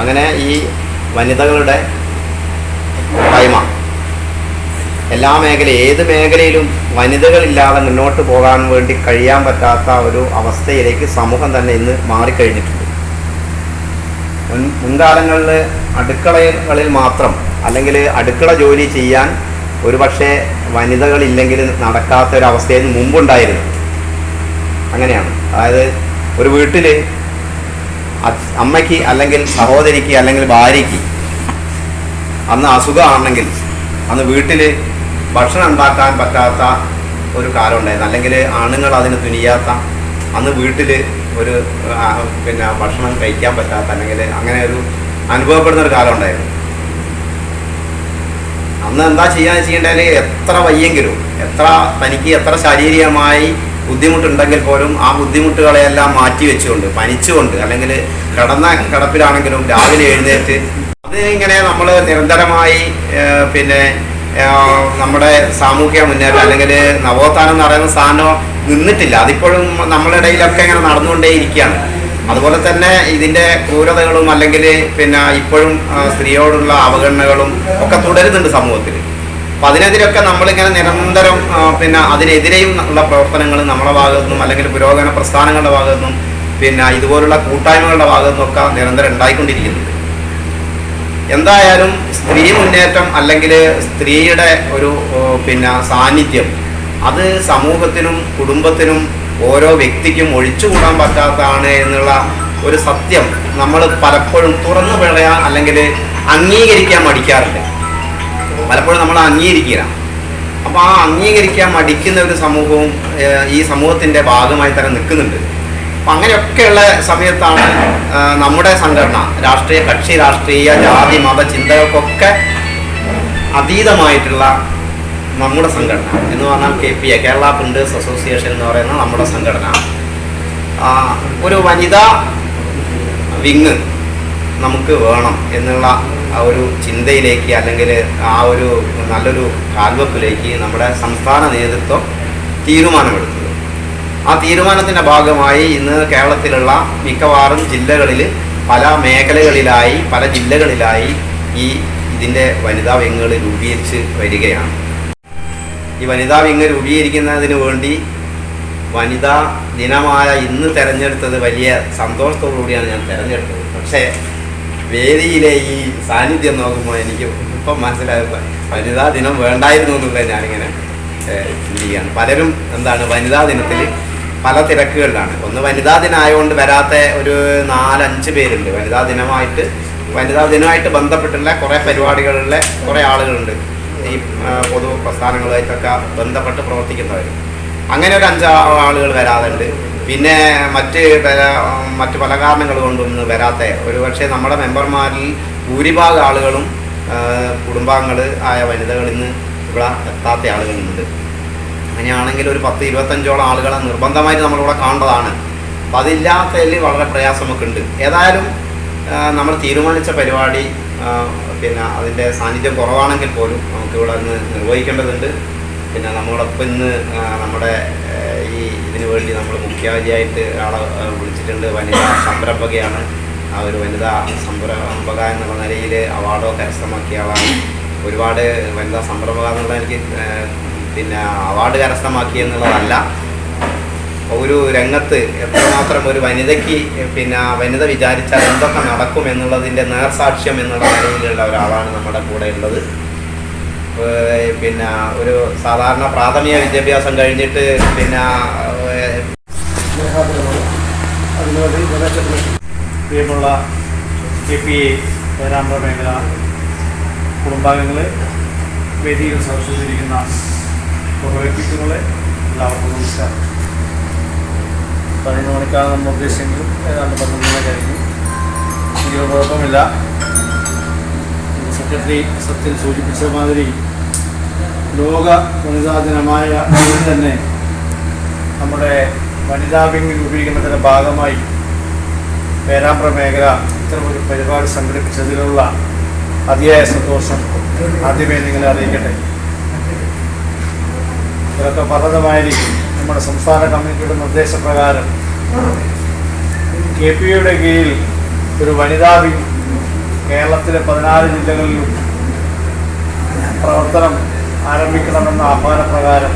അങ്ങനെ ഈ വനിതകളുടെ കൂട്ടായ്മ എല്ലാ ഏത് മേഖലയിലും വനിതകളില്ലാതെ മുന്നോട്ട് പോകാൻ വേണ്ടി കഴിയാൻ പറ്റാത്ത ഒരു അവസ്ഥയിലേക്ക് സമൂഹം തന്നെ ഇന്ന് മാറിക്കഴിഞ്ഞിട്ടുണ്ട്. മുൻകാലങ്ങളിൽ അടുക്കളകളിൽ മാത്രം അല്ലെങ്കിൽ അടുക്കള ജോലി ചെയ്യാൻ ഒരുപക്ഷെ വനിതകളില്ലെങ്കിൽ നടക്കാത്ത ഒരവസ്ഥയായിരുന്നു മുമ്പുണ്ടായിരുന്നു. അങ്ങനെയാണ്. അതായത് ഒരു വീട്ടിൽ അമ്മയ്ക്ക് അല്ലെങ്കിൽ സഹോദരിക്ക് അല്ലെങ്കിൽ ഭാര്യയ്ക്ക് അന്ന് അസുഖമാണെങ്കിൽ അന്ന് വീട്ടിൽ ഭക്ഷണം ഉണ്ടാക്കാൻ പറ്റാത്ത ഒരു കാലം ഉണ്ടായിരുന്നു. അല്ലെങ്കിൽ ആണുങ്ങൾ അതിന് തുനിയാത്ത അന്ന് വീട്ടിൽ ഒരു ഭക്ഷണം കഴിക്കാൻ പറ്റാത്ത അല്ലെങ്കിൽ അങ്ങനെ ഒരു അനുഭവപ്പെടുന്ന ഒരു കാലം ഉണ്ടായിരുന്നു. അന്ന് എന്താ ചെയ്യേണ്ടത്, എത്ര വയ്യെങ്കിലും തനിക്ക് എത്ര ശാരീരികമായി ബുദ്ധിമുട്ടുണ്ടെങ്കിൽ പോലും ആ ബുദ്ധിമുട്ടുകളെല്ലാം മാറ്റി വെച്ചുകൊണ്ട് പനിച്ചുകൊണ്ട് അല്ലെങ്കിൽ കിടപ്പിലാണെങ്കിലും രാവിലെ എഴുന്നേറ്റ് അത് ഇങ്ങനെ നമ്മൾ നിരന്തരമായി നമ്മുടെ സാമൂഹ്യ മുന്നേറ്റം അല്ലെങ്കിൽ നവോത്ഥാനം എന്ന് പറയുന്ന സാധനം നിന്നിട്ടില്ല. അതിപ്പോഴും നമ്മളുടെ ഇടയിലൊക്കെ ഇങ്ങനെ നടന്നുകൊണ്ടേയിരിക്കുകയാണ്. അതുപോലെ തന്നെ ഇതിൻ്റെ ക്രൂരതകളും അല്ലെങ്കിൽ ഇപ്പോഴും സ്ത്രീയോടുള്ള അവഗണനകളും ഒക്കെ തുടരുന്നുണ്ട് സമൂഹത്തിൽ. അപ്പം അതിനെതിരൊക്കെ നമ്മളിങ്ങനെ നിരന്തരം അതിനെതിരെയും ഉള്ള പ്രവർത്തനങ്ങൾ നമ്മുടെ ഭാഗത്തു നിന്നും അല്ലെങ്കിൽ പുരോഗമന പ്രസ്ഥാനങ്ങളുടെ ഭാഗത്തു നിന്നും ഇതുപോലുള്ള കൂട്ടായ്മകളുടെ ഭാഗത്തു നിന്നൊക്കെ നിരന്തരം ഉണ്ടായിക്കൊണ്ടിരിക്കുന്നുണ്ട്. എന്തായാലും സ്ത്രീ മുന്നേറ്റം അല്ലെങ്കിൽ സ്ത്രീയുടെ ഒരു സാന്നിധ്യം അത് സമൂഹത്തിനും കുടുംബത്തിനും ഓരോ വ്യക്തിക്കും ഒഴിച്ചുകൂടാൻ പറ്റാത്തതാണ് എന്നുള്ള ഒരു സത്യം നമ്മൾ പലപ്പോഴും തുറന്നു പറയാൻ അല്ലെങ്കിൽ അംഗീകരിക്കാൻ മടിക്കാറുണ്ട്. പലപ്പോഴും നമ്മൾ അംഗീകരിക്കുക. അപ്പോൾ ആ അംഗീകരിക്കാൻ മടിക്കുന്ന ഒരു സമൂഹവും ഈ സമൂഹത്തിൻ്റെ ഭാഗമായി തന്നെ നിൽക്കുന്നുണ്ട്. അപ്പം അങ്ങനെയൊക്കെയുള്ള സമയത്താണ് നമ്മുടെ സംഘടന രാഷ്ട്രീയ ജാതി മത ചിന്തകൾക്കൊക്കെ അതീതമായിട്ടുള്ള നമ്മുടെ സംഘടന എന്ന് പറഞ്ഞാൽ KPA കേരള പ്രിന്റേഴ്സ് അസോസിയേഷൻ എന്ന് പറയുന്ന നമ്മുടെ സംഘടന ഒരു വനിതാ വിങ് നമുക്ക് വേണം എന്നുള്ള ആ ഒരു ചിന്തയിലേക്ക് അല്ലെങ്കിൽ ആ ഒരു നല്ലൊരു കാൽവെപ്പിലേക്ക് നമ്മുടെ സംസ്ഥാന നേതൃത്വം തീരുമാനമെടുത്തത്. ആ തീരുമാനത്തിൻ്റെ ഭാഗമായി ഇന്ന് കേരളത്തിലുള്ള മിക്കവാറും ജില്ലകളിൽ പല മേഖലകളിലായി പല ജില്ലകളിലായി ഇതിൻ്റെ വനിതാ വിങ്ങുകൾ രൂപീകരിച്ച് വരികയാണ്. ഈ വനിതാ വിങ് രൂപീകരിക്കുന്നതിന് വേണ്ടി വനിതാ ദിനമായ ഇന്ന് തിരഞ്ഞെടുത്തത് വലിയ സന്തോഷത്തോടുകൂടിയാണ് ഞാൻ തിരഞ്ഞെടുത്തത്. പക്ഷേ വേദിയിലെ ഈ സാന്നിധ്യം നോക്കുമ്പോൾ എനിക്ക് ഇപ്പം മനസ്സിലായത് വനിതാ ദിനം വേണ്ടായിരുന്നു എന്നുള്ളത് ഞാനിങ്ങനെ ചിന്തിക്കുകയാണ്. പലരും വനിതാ ദിനത്തിൽ പല തിരക്കുകളിലാണ്. ഒന്ന് വനിതാ ദിനമായതുകൊണ്ട് വരാത്ത ഒരു 4-5 പേരുണ്ട്. വനിതാ ദിനമായിട്ട് ബന്ധപ്പെട്ടുള്ള കുറേ പരിപാടികളിലെ കുറേ ആളുകളുണ്ട്. ഈ പൊതു പ്രസ്ഥാനങ്ങളുമായിട്ടൊക്കെ ബന്ധപ്പെട്ട് പ്രവർത്തിക്കുന്നവർ. അങ്ങനെ ഒരു 5 ആളുകൾ വരാതുണ്ട്. പിന്നെ മറ്റ് പല കാരണങ്ങൾ കൊണ്ടൊന്നും വരാത്ത ഒരുപക്ഷെ നമ്മുടെ മെമ്പർമാരിൽ ഭൂരിഭാഗം ആളുകളും കുടുംബാംഗങ്ങൾ ആയ വനിതകൾ ഇന്ന് ഇവിടെ എത്താത്ത ആളുകളുണ്ട്. അങ്ങനെയാണെങ്കിൽ ഒരു 10-25ഓളം ആളുകളെ നിർബന്ധമായിട്ട് നമ്മളിവിടെ കാണേണ്ടതാണ്. അപ്പം അതില്ലാത്തതിൽ വളരെ പ്രയാസമൊക്കെ ഉണ്ട്. ഏതായാലും നമ്മൾ തീരുമാനിച്ച പരിപാടി അതിൻ്റെ സാന്നിധ്യം കുറവാണെങ്കിൽ പോലും നമുക്കിവിടെ ഇന്ന് നിർവഹിക്കേണ്ടതുണ്ട്. നമ്മളോടൊപ്പം ഇന്ന് നമ്മുടെ ഇതിനു വേണ്ടി നമ്മൾ മുഖ്യാതിഥിയായിട്ട് ഒരാളെ വിളിച്ചിട്ടുണ്ട്. വനിതാ സംരംഭകയാണ്. ആ ഒരു വനിതാ സംരംഭക എന്നുള്ള നിലയിൽ അവാർഡോ കരസ്ഥമാക്കിയ ആളാണ്. ഒരുപാട് വനിതാ സംരംഭക എന്നുള്ള എനിക്ക് അവാർഡ് കരസ്ഥമാക്കി എന്നുള്ളതല്ല, ഒരു രംഗത്ത് എത്രമാത്രം ഒരു വനിതയ്ക്ക് വനിത വിചാരിച്ചാൽ എന്തൊക്കെ നടക്കും എന്നുള്ളതിൻ്റെ നേർസാക്ഷ്യം എന്നുള്ള നിലയിലുള്ള ഒരാളാണ് നമ്മുടെ കൂടെ ഉള്ളത്. ഒരു സാധാരണ പ്രാഥമിക വിദ്യാഭ്യാസം കഴിഞ്ഞിട്ട് പ്രിയമുള്ള KPA പേരാമ്പ്ര മേഖല കുടുംബാംഗങ്ങൾ, വേദിയിൽ സദസ്സിലിരിക്കുന്ന വ്യക്തിത്വങ്ങളെ എല്ലാവർക്കും നമസ്കാരം. 11 മണിക്കാണ് നമ്മൾ ഉദ്ദേശിച്ചെങ്കിലും ഏതാണ്ട് 12 കഴിഞ്ഞു. എനിക്ക് കുഴപ്പമില്ല. സെക്രട്ടറി സത്യൻ സൂചിപ്പിച്ച മാതിരി ലോക വനിതാ ദിനമായ തന്നെ നമ്മുടെ വനിതാ വിങ് രൂപീകരണത്തിൻ്റെ ഭാഗമായി പേരാമ്പ്ര മേഖല ഇത്തരമൊരു പരിപാടി സംഘടിപ്പിച്ചതിലുള്ള അതിയായ സന്തോഷം ആദ്യമേ നിങ്ങളെ അറിയിക്കട്ടെ. ഇതൊക്കെ പറഞ്ഞതുമായി നമ്മുടെ സംസ്ഥാന കമ്മിറ്റിയുടെ നിർദ്ദേശപ്രകാരം KPA കീഴിൽ ഒരു വനിതാ വിങ് കേരളത്തിലെ 14 ജില്ലകളിലും പ്രവർത്തനം ആരംഭിക്കണമെന്ന ആഹ്വാനപ്രകാരം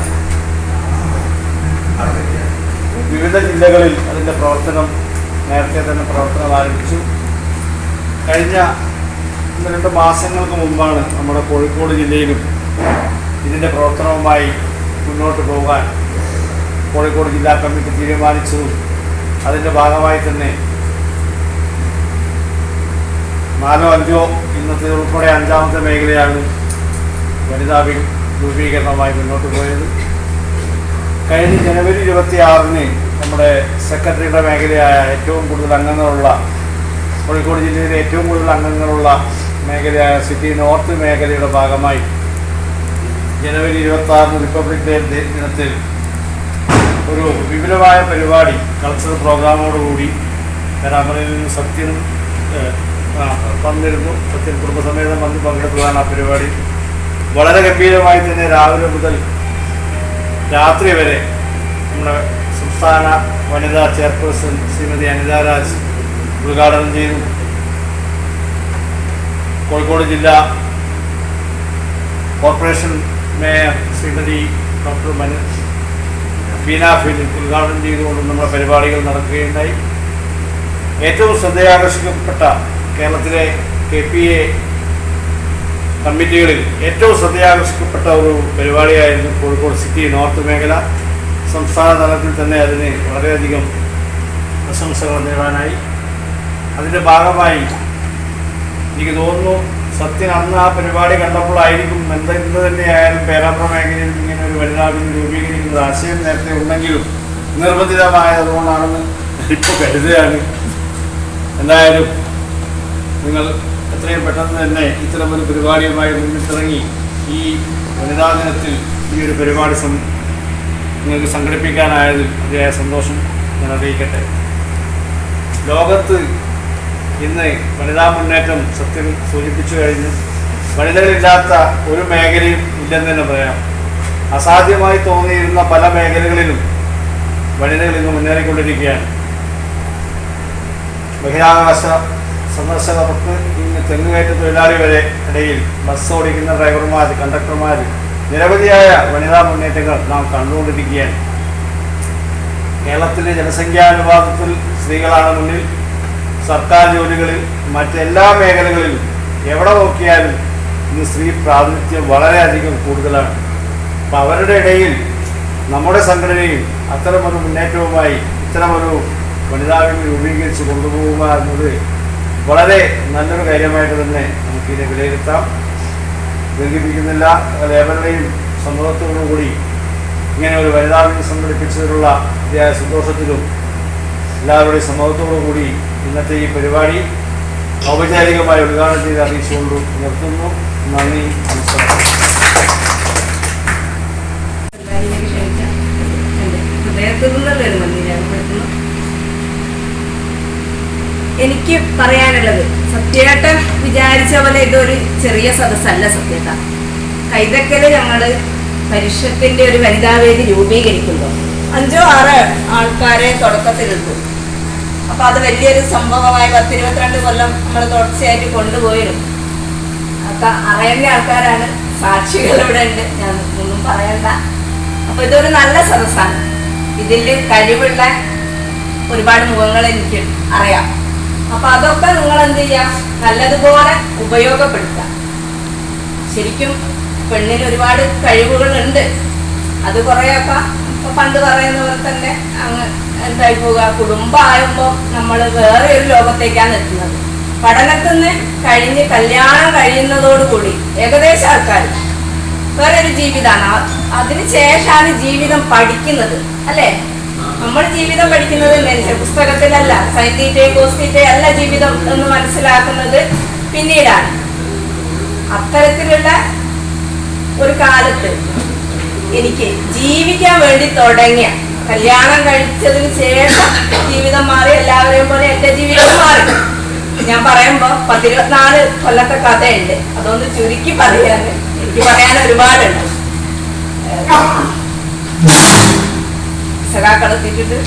വിവിധ ജില്ലകളിൽ അതിൻ്റെ പ്രവർത്തനം നേരത്തെ തന്നെ പ്രവർത്തനം ആരംഭിച്ചു. കഴിഞ്ഞ 1-2 മാസങ്ങൾക്ക് മുമ്പാണ് നമ്മുടെ കോഴിക്കോട് ജില്ലയിലും ഇതിൻ്റെ പ്രവർത്തനവുമായി മുന്നോട്ട് പോകാൻ കോഴിക്കോട് ജില്ലാ കമ്മിറ്റി തീരുമാനിച്ചതും അതിൻ്റെ ഭാഗമായി തന്നെ 4 5 ഇന്നത്തെ ഉൾപ്പെടെ 5ാമത്തെ മേഖലയാണ് വനിതാ വിംഗ് രൂപീകരണമായി മുന്നോട്ട് പോയത്. കഴിഞ്ഞ ജനുവരി 26-ന് നമ്മുടെ സെക്രട്ടറിയുടെ മേഖലയായ ഏറ്റവും കൂടുതൽ അംഗങ്ങളുള്ള കോഴിക്കോട് ജില്ലയിലെ ഏറ്റവും കൂടുതൽ അംഗങ്ങളുള്ള മേഖലയായ സിറ്റി നോർത്ത് മേഖലയുടെ ഭാഗമായി ജനുവരി 26-ന് റിപ്പബ്ലിക് ഡേ ദിനത്തിൽ ഒരു വിപുലമായ പരിപാടി കൾച്ചറൽ പ്രോഗ്രാമോടുകൂടി പേരാമ്പ്രയിൽ നിന്ന് സത്യൻ വന്നിരുന്നു. സത്യൻ കുടുംബസമേതം വന്ന് പങ്കെടുത്തതാണ് ആ പരിപാടി. വളരെ ഗംഭീരമായി തന്നെ രാവിലെ മുതൽ രാത്രി വരെ നമ്മുടെ സംസ്ഥാന വനിതാ ചെയർപേഴ്സൺ ശ്രീമതി അനിത രാജ് ഉദ്ഘാടനം ചെയ്തു. കോഴിക്കോട് ജില്ലാ corporation mayor Shrimati doctor Beena Philip ഉദ്ഘാടനം ചെയ്തുകൊണ്ട് നമ്മുടെ പരിപാടികൾ നടക്കുകയുണ്ടായി. ഏറ്റവും ശ്രദ്ധയാകർഷിക്കപ്പെട്ട കേരളത്തിലെ KPA കമ്മിറ്റികളിൽ ഏറ്റവും ശ്രദ്ധയാകർഷിക്കപ്പെട്ട ഒരു പരിപാടിയായിരുന്നു കോഴിക്കോട് സിറ്റി നോർത്ത് മേഖല. സംസ്ഥാന തലത്തിൽ തന്നെ അതിന് വളരെയധികം പ്രശംസകൾ നേടാനായി. അതിൻ്റെ ഭാഗമായി എനിക്ക് തോന്നുന്നു സത്യൻ അന്ന് ആ പരിപാടി കണ്ടപ്പോഴായിരിക്കും എന്ത് തന്നെയായാലും പേരാമ്പ്ര മേഖലയിൽ ഇങ്ങനെ ഒരു വനിതാ വിംഗ് രൂപീകരിക്കുന്നത് ആശയം നേരത്തെ ഉണ്ടെങ്കിലും നിർബന്ധിതമായതുകൊണ്ടാണെന്ന് ഇപ്പോൾ കരുതുകയാണ്. എന്തായാലും നിങ്ങൾ എത്രയും പെട്ടെന്ന് തന്നെ ഇത്തരമൊരു പരിപാടിയുമായി മുന്നിട്ടിറങ്ങി ഈ വനിതാ ദിനത്തിൽ ഈ ഒരു പരിപാടി നിങ്ങൾക്ക് സംഘടിപ്പിക്കാനായതിൽ അതിയായ സന്തോഷം ഞാൻ അറിയിക്കട്ടെ. ലോകത്ത് ഇന്ന് വനിതാ മുന്നേറ്റം സത്യം സൂചിപ്പിച്ചു കഴിഞ്ഞ് വനിതകളില്ലാത്ത ഒരു മേഖലയും ഇല്ലെന്ന് തന്നെ പറയാം. അസാധ്യമായി തോന്നിയിരുന്ന പല മേഖലകളിലും വനിതകൾ ഇന്ന് മുന്നേറിക്കൊണ്ടിരിക്കുകയാണ്. ബഹിരാകാശ സന്ദർശകർക്ക് ഇന്ന് തെങ്ങുകയറ്റ തൊഴിലാളി വരെ ഇടയിൽ ബസ് ഓടിക്കുന്ന ഡ്രൈവർമാർ, കണ്ടക്ടർമാർ, നിരവധിയായ വനിതാ മുന്നേറ്റങ്ങൾ നാം കണ്ടുകൊണ്ടിരിക്കുകയാണ്. കേരളത്തിലെ ജനസംഖ്യാനുപാതത്തിൽ സ്ത്രീകളാണ് മുന്നിൽ. സർക്കാർ ജോലികളിൽ മറ്റെല്ലാ മേഖലകളിലും എവിടെ നോക്കിയാലും ഇന്ന് സ്ത്രീ പ്രാതിനിധ്യം വളരെയധികം കൂടുതലാണ്. അപ്പം അവരുടെ ഇടയിൽ നമ്മുടെ സംഘടനയും അത്തരമൊരു മുന്നേറ്റവുമായി ഇത്തരമൊരു വനിതാ വിംഗ് രൂപീകരിച്ച് കൊണ്ടുപോകുക എന്നത് വളരെ നല്ലൊരു കാര്യമായിട്ട് തന്നെ നമുക്കിതിനെ വിലയിരുത്താം. ദീർഘിപ്പിക്കുന്നില്ല. ലേബറുടെയും സമ്മതത്തോടു കൂടി ഇങ്ങനെ ഒരു വനിതാ വിംഗ് സംഘടിപ്പിച്ചതിലുള്ള അതിയായ സന്തോഷത്തിലും എല്ലാവരുടെയും സമ്മതത്തോടു കൂടി ഇന്നത്തെ ഈ പരിപാടി ഔപചാരികമായി ഉദ്ഘാടനം ചെയ്ത് അറിയിച്ചുകൊണ്ട് നിർത്തുന്നു. നന്ദി, നമസ്കാരം. എനിക്ക് പറയാനുള്ളത്, സത്യേട്ടൻ വിചാരിച്ച പോലെ ഇതൊരു ചെറിയ സദസ്സല്ല. സത്യേട്ട കൈതക്കല് ഞങ്ങള് പരിഷത്തിന്റെ ഒരു വനിതാവേദി രൂപീകരിക്കുമ്പോൾ 5 6 ആൾക്കാരെ തുടക്കത്തിലെത്തു. അപ്പൊ അത് വലിയൊരു സംഭവമായി 10-22 കൊല്ലം നമ്മൾ തുടർച്ചയായിട്ട് കൊണ്ടുപോയിരുന്നു. ഒക്കെ അറിയേണ്ട ആൾക്കാരാണ്, സാക്ഷികൾ ഇവിടെ ഉണ്ട്, ഞാൻ ഒന്നും പറയണ്ട. അപ്പൊ ഇതൊരു നല്ല സദസ്സാണ്. ഇതിൽ കഴിവുള്ള ഒരുപാട് മുഖങ്ങൾ എനിക്ക് അറിയാം. അപ്പൊ അതൊക്കെ നിങ്ങൾ എന്ത് ചെയ്യാം, നല്ലതുപോലെ ഉപയോഗപ്പെടുത്താം. ശരിക്കും പെണ്ണിന് ഒരുപാട് കഴിവുകളുണ്ട്. അത് കുറേയൊക്കെ പണ്ട് പറയുന്ന പോലെ തന്നെ അങ്ങ് എന്തായി പോവുക, കുടുംബമാകുമ്പോൾ നമ്മൾ വേറെ ഒരു ലോകത്തേക്കാണ് എത്തുന്നത്. പഠനത്തിൽ നിന്ന് കഴിഞ്ഞ് കല്യാണം കഴിയുന്നതോടുകൂടി ഏകദേശം ആൾക്കാർ വേറെ ഒരു ജീവിതമാണ്. അതിന് ശേഷമാണ് ജീവിതം പഠിക്കുന്നത്, അല്ലേ? നമ്മൾ ജീവിതം പഠിക്കുന്നത് പുസ്തകത്തിലല്ല, സൈൻറ്റീറ്റേ കോസ്റ്റീറ്റേ അല്ല ജീവിതം എന്ന് മനസ്സിലാക്കുന്നത് പിന്നീടാണ്. അത്തരത്തിലുള്ള ഒരു കാലത്ത് എനിക്ക് ജീവിക്കാൻ വേണ്ടി തുടങ്ങിയ, കല്യാണം കഴിച്ചതിന് ശേഷം ജീവിതം മാറി, എല്ലാവരെയും പോലെ എൻ്റെ ജീവിതം മാറി. ഞാൻ പറയുമ്പോൾ 14 കൊല്ലത്തെ കഥയുണ്ട്. അതൊന്ന് ചുരുക്കി പറയാൻ എനിക്ക് പറയാൻ ഒരുപാടുണ്ട്. സഖാക്കളെത്തിച്ചിട്ട്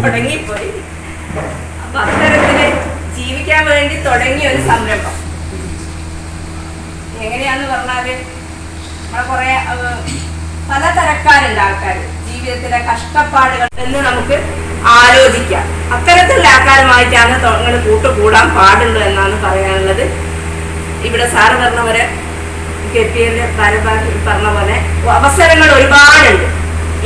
തുടങ്ങിപ്പോയി. അപ്പൊ അത്തരത്തില് ജീവിക്കാൻ വേണ്ടി തുടങ്ങിയ ഒരു സംരംഭം എങ്ങനെയാന്ന് പറഞ്ഞാല് നമ്മളെ കുറെ പലതരക്കാരുണ്ട് ആൾക്കാർ, ജീവിതത്തിലെ കഷ്ടപ്പാടുകൾ എന്ന് നമുക്ക് ആലോചിക്കാം. അത്തരത്തിലുള്ള ആൾക്കാരുമായിട്ടാണ് നിങ്ങൾ കൂട്ടുകൂടാൻ പാടുള്ളൂ എന്നാണ് പറയാനുള്ളത്. ഇവിടെ സാറ് പറഞ്ഞ പോലെ KPL ഭാരവാഹി പറഞ്ഞ പോലെ അവസരങ്ങൾ ഒരുപാടുണ്ട്.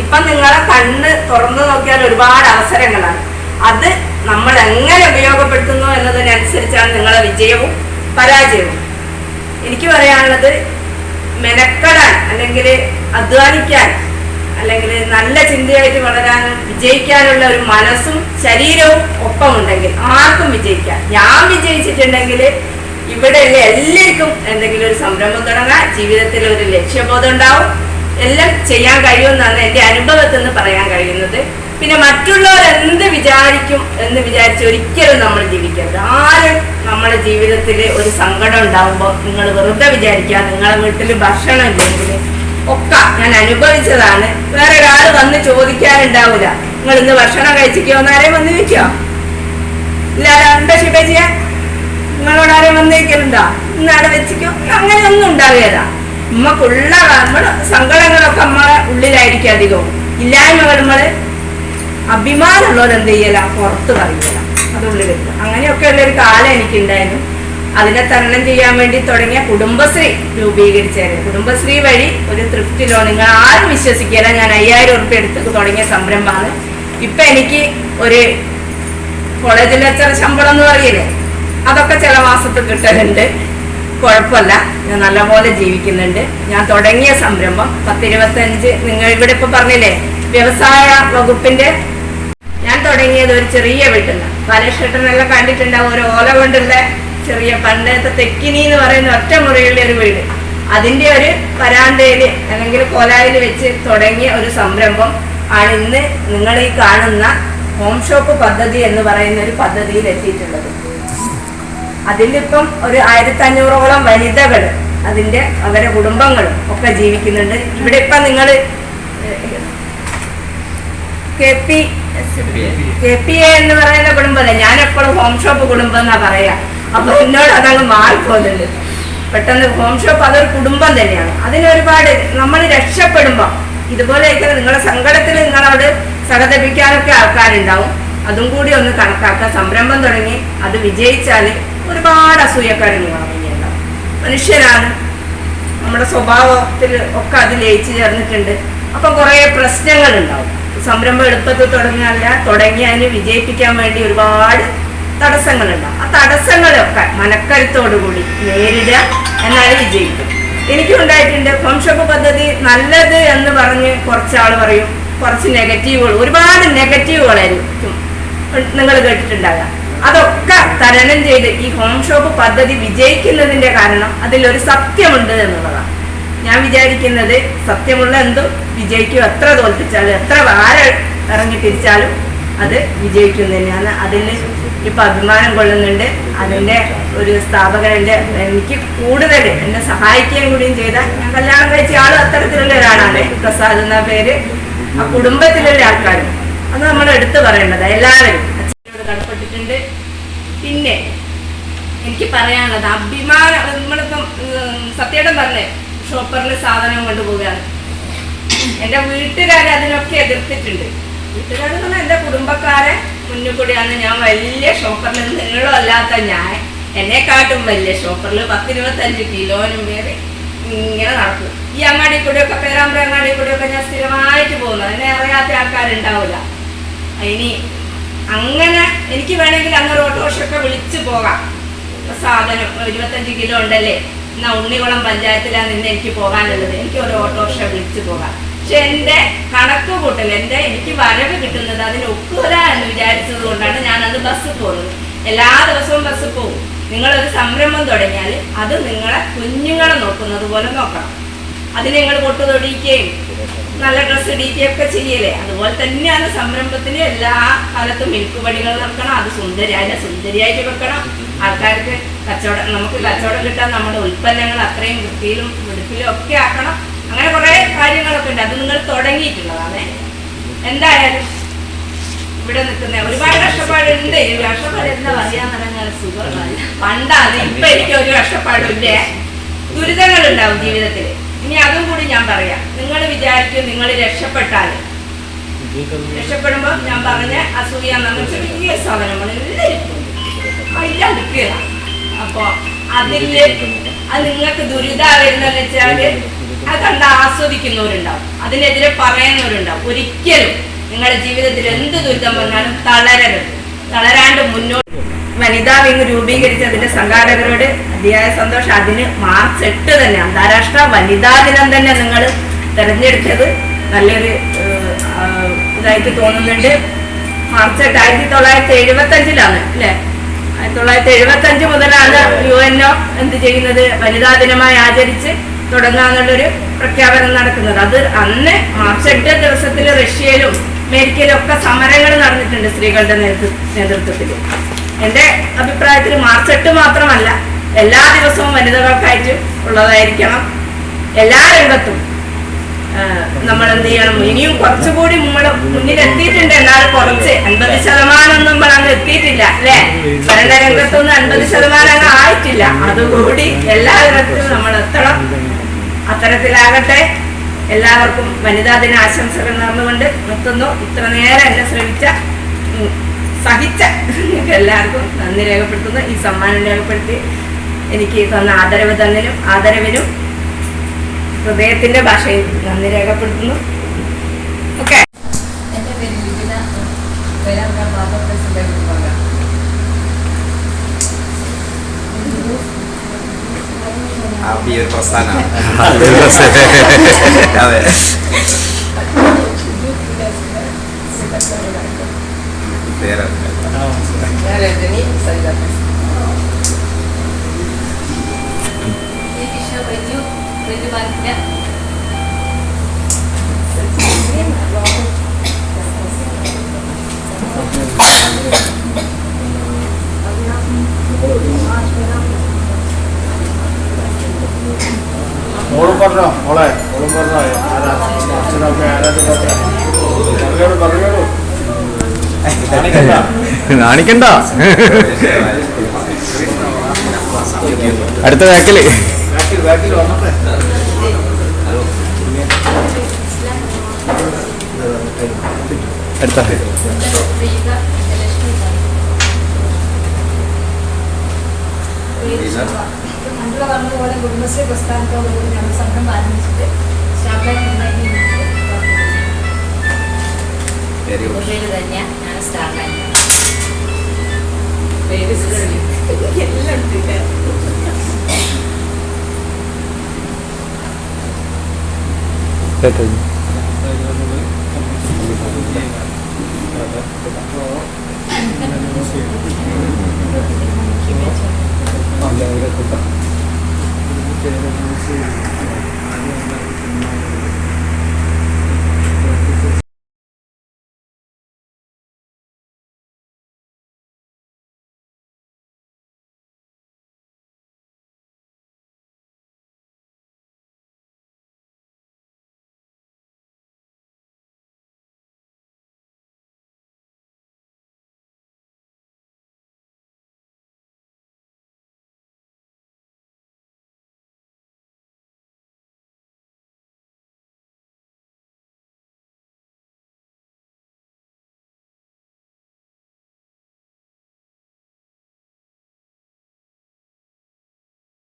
ഇപ്പം നിങ്ങളെ കണ്ണ് തുറന്നു നോക്കിയാൽ ഒരുപാട് അവസരങ്ങളാണ്. അത് നമ്മൾ എങ്ങനെ ഉപയോഗപ്പെടുത്തുന്നു എന്നതിനനുസരിച്ചാണ് നിങ്ങളെ വിജയവും പരാജയവും. എനിക്ക് പറയാനുള്ളത്, മെനക്കെടാൻ അല്ലെങ്കിൽ അധ്വാനിക്കാൻ അല്ലെങ്കിൽ നല്ല ചിന്തയായിട്ട് വളരാനും വിജയിക്കാനുള്ള ഒരു മനസ്സും ശരീരവും ഒപ്പമുണ്ടെങ്കിൽ ആർക്കും വിജയിക്കാം. ഞാൻ വിജയിച്ചിട്ടുണ്ടെങ്കിൽ ഇവിടെയുള്ള എല്ലാവർക്കും എന്തെങ്കിലും ഒരു സംരംഭം തുടങ്ങാം, ജീവിതത്തിൽ ഒരു ലക്ഷ്യബോധം ഉണ്ടാവും, എല്ലാം ചെയ്യാൻ കഴിയുമെന്നാണ് എൻ്റെ അനുഭവത്തിൽ നിന്ന് പറയാൻ കഴിയുന്നത്. പിന്നെ മറ്റുള്ളവർ എന്ത് വിചാരിക്കും എന്ന് വിചാരിച്ച് ഒരിക്കലും നമ്മൾ ജീവിക്കരുത്. ആരും നമ്മുടെ ജീവിതത്തിൽ ഒരു സങ്കടം ഉണ്ടാകുമ്പോൾ നിങ്ങൾ വെറുതെ വിചാരിക്കുക നിങ്ങളെ വീട്ടിൽ ഭക്ഷണം ഇല്ലെങ്കിൽ ഒക്കെ ഞാൻ അനുഭവിച്ചതാണ്. വേറെ ഒരാൾ വന്ന് ചോദിക്കാനുണ്ടാവില്ല നിങ്ങൾ ഇന്ന് ഭക്ഷണം കഴിച്ചിക്കോ എന്നാരെയും വന്ന് ചോദിക്കോ? ഇല്ല, എന്താ ശിവജിയ നിങ്ങളോട് ആരെയും വന്നിരിക്കലുണ്ടോ? ഇന്ന് അവിടെ വെച്ചിക്കോ? അങ്ങനെയൊന്നും ഉണ്ടാവുകയല്ല. നമ്മക്കുള്ള നമ്മുടെ സങ്കടങ്ങളൊക്കെ നമ്മളെ ഉള്ളിലായിരിക്കും അധികവും. ഇല്ലായ്മകൾ നമ്മള് അഭിമാനമുള്ളവർ എന്ത് ചെയ്യല, പുറത്ത് പറയല, അതുള്ളിൽ വെക്കുക. അങ്ങനെയൊക്കെ ഉള്ളൊരു കാലം എനിക്കുണ്ടായിരുന്നു. അതിനെ തരണം ചെയ്യാൻ വേണ്ടി തുടങ്ങിയ കുടുംബശ്രീ രൂപീകരിച്ചായിരുന്നു. കുടുംബശ്രീ വഴി ഒരു തൃപ്തി ലോൺ, നിങ്ങൾ ആരും വിശ്വസിക്കില്ല, ഞാൻ 5000 ഉറുപ്പ്യ എടുത്ത് തുടങ്ങിയ സംരംഭമാണ്. ഇപ്പൊ എനിക്ക് ഒരു കോളേജ് ലെക്ചർ ശമ്പളം എന്ന് പറയില്ലേ, അതൊക്കെ ചില മാസത്തിൽ കിട്ടലുണ്ട്. കുഴപ്പമില്ല, ഞാൻ നല്ലപോലെ ജീവിക്കുന്നുണ്ട്. ഞാൻ തുടങ്ങിയ സംരംഭം 10-25, നിങ്ങൾ ഇവിടെ ഇപ്പൊ പറഞ്ഞില്ലേ വ്യവസായ വകുപ്പിന്റെ, ഞാൻ തുടങ്ങിയത് ഒരു ചെറിയ വീട്ടിൽ. ബാലകൃഷ്ണനെല്ലാം കണ്ടിട്ടുണ്ടാവും, ഒരു ഓല കൊണ്ടുള്ള ചെറിയ പണ്ടത്തെ തെക്കിനി എന്ന് പറയുന്ന ഒറ്റ മുറിയുള്ള ഒരു വീട്. അതിന്റെ ഒരു വരാന്തയില് അല്ലെങ്കിൽ കോലായിൽ വെച്ച് തുടങ്ങിയ ഒരു സംരംഭം ആണ് ഇന്ന് നിങ്ങൾ ഈ കാണുന്ന ഹോം ഷോപ്പ് പദ്ധതി എന്ന് പറയുന്ന ഒരു പദ്ധതിയിൽ എത്തിയിട്ടുള്ളത്. അതിലിപ്പം ഒരു 1500ഓളം വനിതകൾ, അതിന്റെ അവരുടെ കുടുംബങ്ങളും ഒക്കെ ജീവിക്കുന്നുണ്ട്. ഇവിടെ ഇപ്പം നിങ്ങൾ KPA എന്ന് പറയുന്ന കുടുംബമല്ല, ഞാൻ എപ്പോഴും ഹോം ഷോപ്പ് കുടുംബം എന്നാ പറയാ. അപ്പൊ എന്നോട് അതങ്ങ് മാറിപ്പോകുന്നുണ്ട്. പെട്ടെന്ന് ഹോം ഷോപ്പ് അതൊരു കുടുംബം തന്നെയാണ്. അതിനൊരുപാട് നമ്മൾ രക്ഷപ്പെടുമ്പോൾ ഇതുപോലെയൊക്കെ നിങ്ങളുടെ സങ്കടത്തിൽ നിങ്ങളോട് സഹതപിക്കാനൊക്കെ ആൾക്കാരുണ്ടാവും. അതും കൂടി ഒന്ന് കണക്കാക്കുക. സംരംഭം തുടങ്ങി അത് വിജയിച്ചാൽ ഒരുപാട് അസൂയക്കാരും നിങ്ങളെ മുന്നിലുണ്ടാവും. മനുഷ്യരാണ്, നമ്മുടെ സ്വഭാവത്തിൽ ഒക്കെ അത് ലയിച്ചു ചേർന്നിട്ടുണ്ട്. അപ്പം കുറേ പ്രശ്നങ്ങളുണ്ടാവും. സംരംഭം എളുപ്പത്തിൽ തുടങ്ങി അതിന് വിജയിപ്പിക്കാൻ വേണ്ടി ഒരുപാട് തടസ്സങ്ങളുണ്ടാവും. ആ തടസ്സങ്ങളൊക്കെ മനക്കരുത്തോടുകൂടി നേരിടുക, എന്നാൽ വിജയിക്കും. എനിക്കും ഉണ്ടായിട്ടുണ്ട്. ഹോം ഷോപ്പ് പദ്ധതി നല്ലത് എന്ന് പറഞ്ഞ് കുറച്ചാൾ പറയും, കുറച്ച് നെഗറ്റീവുകൾ, ഒരുപാട് നെഗറ്റീവുകളായിരിക്കും നിങ്ങൾ കേട്ടിട്ടുണ്ടാകാം. അതൊക്കെ തരണം ചെയ്ത് ഈ ഹോം ഷോപ്പ് പദ്ധതി വിജയിക്കുന്നതിന്റെ കാരണം അതിലൊരു സത്യമുണ്ട് എന്നുള്ളതാണ്. ഞാൻ വിചാരിക്കുന്നത് സത്യമുള്ള എന്തും വിജയിക്കും. എത്ര തോൽപ്പിച്ചാലും എത്ര വാരം ഇറങ്ങി തിരിച്ചാലും അത് വിജയിക്കും തന്നെയാണ്. അതിന് ഇപ്പൊ അഭിമാനം കൊള്ളുന്നുണ്ട്. അതിന്റെ ഒരു സ്ഥാപകന്റെ എനിക്ക് കൂടുതൽ എന്നെ സഹായിക്കുകയും കൂടിയും ചെയ്ത, ഞാൻ കല്യാണം കഴിച്ച ആളും അത്തരത്തിലുള്ള ഒരാളാണ്, പ്രസാദ് എന്ന പേര്. ആ കുടുംബത്തിലുള്ള ആൾക്കാരും അത് നമ്മൾ എടുത്തു പറയേണ്ടത്. എല്ലാവരും അച്ഛനോട് കടപ്പെട്ടിട്ടുണ്ട്. പിന്നെ എനിക്ക് പറയാനുള്ളത് അഭിമാനം, നമ്മളിപ്പം സത്യേട്ടൻ പറഞ്ഞേ ഷോപ്പറിൽ സാധനം കൊണ്ടുപോവുകയാണ്. എൻ്റെ വീട്ടുകാരെ അതിനൊക്കെ എതിർത്തിട്ടുണ്ട്. വീട്ടുകാരെന്ന് പറഞ്ഞാൽ എൻ്റെ കുടുംബക്കാരെ മുന്നിൽ കൂടിയാണ് ഞാൻ വലിയ ഷോപ്പറിൽ, നിങ്ങളും അല്ലാത്ത ഞാൻ എന്നെക്കാട്ടും വലിയ ഷോപ്പറിൽ 10-25 കിലോനും പേര് ഇങ്ങനെ നടക്കും. ഈ അങ്ങാടി കൂടെയൊക്കെ, പേരാമ്പ്ര അങ്ങാടി കൂടെയൊക്കെ ഞാൻ സ്ഥിരമായിട്ട് പോകുന്നത്, എന്നെ അറിയാത്ത ആൾക്കാരുണ്ടാവില്ല. ഇനി അങ്ങനെ എനിക്ക് വേണമെങ്കിൽ അങ്ങനെ ഓട്ടോറിക്ഷയൊക്കെ വിളിച്ചു പോകാം. സാധനം 25 കിലോ ഉണ്ടല്ലേ, എന്നാൽ ഉണ്ണികുളം പഞ്ചായത്തിലാണ് നിന്ന് എനിക്ക് പോകാനുള്ളത്, എനിക്ക് ഒരു ഓട്ടോറിക്ഷ വിളിച്ചു പോകാം. പക്ഷെ എൻ്റെ കണക്ക് കൂട്ടൽ, എനിക്ക് വരവ് കിട്ടുന്നത് അതിന് ഒക്കൂല എന്ന് വിചാരിച്ചത് കൊണ്ടാണ് ഞാനത് ബസ്സിൽ പോകുന്നത്. എല്ലാ ദിവസവും ബസ്സിൽ പോകും. നിങ്ങളൊരു സംരംഭം തുടങ്ങിയാൽ അത് നിങ്ങളെ കുഞ്ഞുങ്ങളെ നോക്കുന്നത് പോലെ നോക്കണം. അതിന് നിങ്ങൾ പൊട്ടു തൊടിയിക്കുകയും നല്ല ഡ്രസ്സ് ഇടിക്കുകയും ഒക്കെ ചെയ്യലേ. അതുപോലെ തന്നെയാണ് സംരംഭത്തിന് എല്ലാ കാലത്തും മിൽക്കുപടികൾ നടക്കണം. അത് സുന്ദരിയായിട്ട് വെക്കണം. ആൾക്കാർക്ക് കച്ചവടം, നമുക്ക് കച്ചവടം കിട്ടാൻ നമ്മുടെ ഉൽപ്പന്നങ്ങൾ അത്രയും വൃത്തിയിലും വെടുപ്പിലും ഒക്കെ ആക്കണം. അങ്ങനെ കുറേ കാര്യങ്ങളൊക്കെ ഉണ്ട്. അത് നിങ്ങൾ തുടങ്ങിയിട്ടുള്ളതാണ്. എന്തായാലും ഇവിടെ നിൽക്കുന്ന ഒരുപാട് കഷ്ടപ്പാടുണ്ട്. ഈ കഷ്ടപ്പാട് എന്താ പറയാന്ന് പറഞ്ഞാൽ സുഖമല്ല. പണ്ടാണ്. ഇപ്പൊ എനിക്ക് ഒരു കഷ്ടപ്പാടും ഇല്ല. ദുരിതങ്ങൾ ഉണ്ടാവും ജീവിതത്തിൽ. ഇനി അതും കൂടി ഞാൻ പറയാം. നിങ്ങൾ വിചാരിക്കും നിങ്ങൾ രക്ഷപ്പെടുമ്പോൾ ഞാൻ പറഞ്ഞ അസൂയ നമ്മൾ ചെറിയ സാധനങ്ങൾ എല്ലാം നിൽക്കുക. അപ്പൊ അതില് അത് നിങ്ങൾക്ക് ദുരിതം വരുന്നതെന്ന് വെച്ചാല് അത് കണ്ട് ആസ്വദിക്കുന്നവരുണ്ടാവും, അതിനെതിരെ പറയുന്നവരുണ്ടാവും. ഒരിക്കലും നിങ്ങളുടെ ജീവിതത്തിൽ എന്ത് ദുരിതം വന്നാലും തളരാണ്ട് മുന്നോട്ട്. വനിതാ വിങ് രൂപീകരിച്ചതിന്റെ സംഘാടകരോട് അതിയായ സന്തോഷം. അതിന് മാർച്ച് 8 തന്നെ അന്താരാഷ്ട്ര വനിതാ ദിനം തന്നെ നിങ്ങൾ തെരഞ്ഞെടുത്തത് നല്ലൊരു ഇതായിട്ട് തോന്നുന്നുണ്ട്. മാർച്ച് 8 1975 അല്ലേ? 1975 മുതലാണ് UNO എന്ത് ചെയ്യുന്നത്, വനിതാ ദിനമായി ആചരിച്ച് തുടങ്ങാന്നുള്ളൊരു പ്രഖ്യാപനം നടക്കുന്നത്. അത് അന്ന് മാർച്ച് 8 ദിവസത്തിൽ റഷ്യയിലും അമേരിക്കയിലും ഒക്കെ സമരങ്ങൾ നടന്നിട്ടുണ്ട് സ്ത്രീകളുടെ നേതൃത്വത്തിൽ. എൻ്റെ അഭിപ്രായത്തിൽ മാർച്ച് 8 മാത്രമല്ല, എല്ലാ ദിവസവും വനിതകൾക്കായിട്ട് ഉള്ളതായിരിക്കണം. എല്ലാ രംഗത്തും നമ്മൾ എന്ത് ചെയ്യണം, ഇനിയും കുറച്ചുകൂടി മുന്നിലെത്തിയിട്ടുണ്ട്. എന്നാലും കുറച്ച് 50% ഒന്നും അങ്ങ് എത്തിയിട്ടില്ല അല്ലേ? ഭരണരംഗത്തൊന്നും 50% അങ്ങ് ആയിട്ടില്ല. അതുകൂടി എല്ലാ തരത്തിലും നമ്മൾ എത്തണം. അത്തരത്തിലാകട്ടെ. എല്ലാവർക്കും വനിതാ ദിന ആശംസകൾ നേർന്നുകൊണ്ട് നിർത്തുന്നു. ഇത്ര നേരം എന്നെ സഹിച്ച എല്ലാവർക്കും നന്ദി രേഖപ്പെടുത്തുന്നു. ഈ സമ്മാനം രേഖപ്പെടുത്തി എനിക്ക് തന്ന ആദരവിനും ഹൃദയത്തിന്റെ ഭാഷയിൽ നന്ദി രേഖപ്പെടുത്തുന്നു. ഓക്കെ. എൻ്റെ പേര് ലിബിന, പേരാമ്പ്ര പാപ്പ പ്രസിഡന്റ് വിഭാഗം. ഈ ഒരു പ്രസ്ഥാനമാണ്. അതെ. രജനി സരിത. പ്രതിപാദിക്ക മോളും പറഞ്ഞോ, മോളും പറഞ്ഞോ, അച്ഛനൊക്കെ പറഞ്ഞോളൂ. കാണിക്കണ്ട. അടുത്ത ബാക്കില് വന്നോട്ടെ. അടുത്ത മഞ്ജുള പറഞ്ഞതുപോലെ കുടുംബശ്രീ പ്രസ്ഥാനത്തോടുകൂടി ഞങ്ങൾ സംഘം ആരംഭിച്ചിട്ട് സ്റ്റാർട്ട് പേര് തന്നെയാണ് ഞാൻ സ്റ്റാർട്ടായി. പേര് എല്ലാം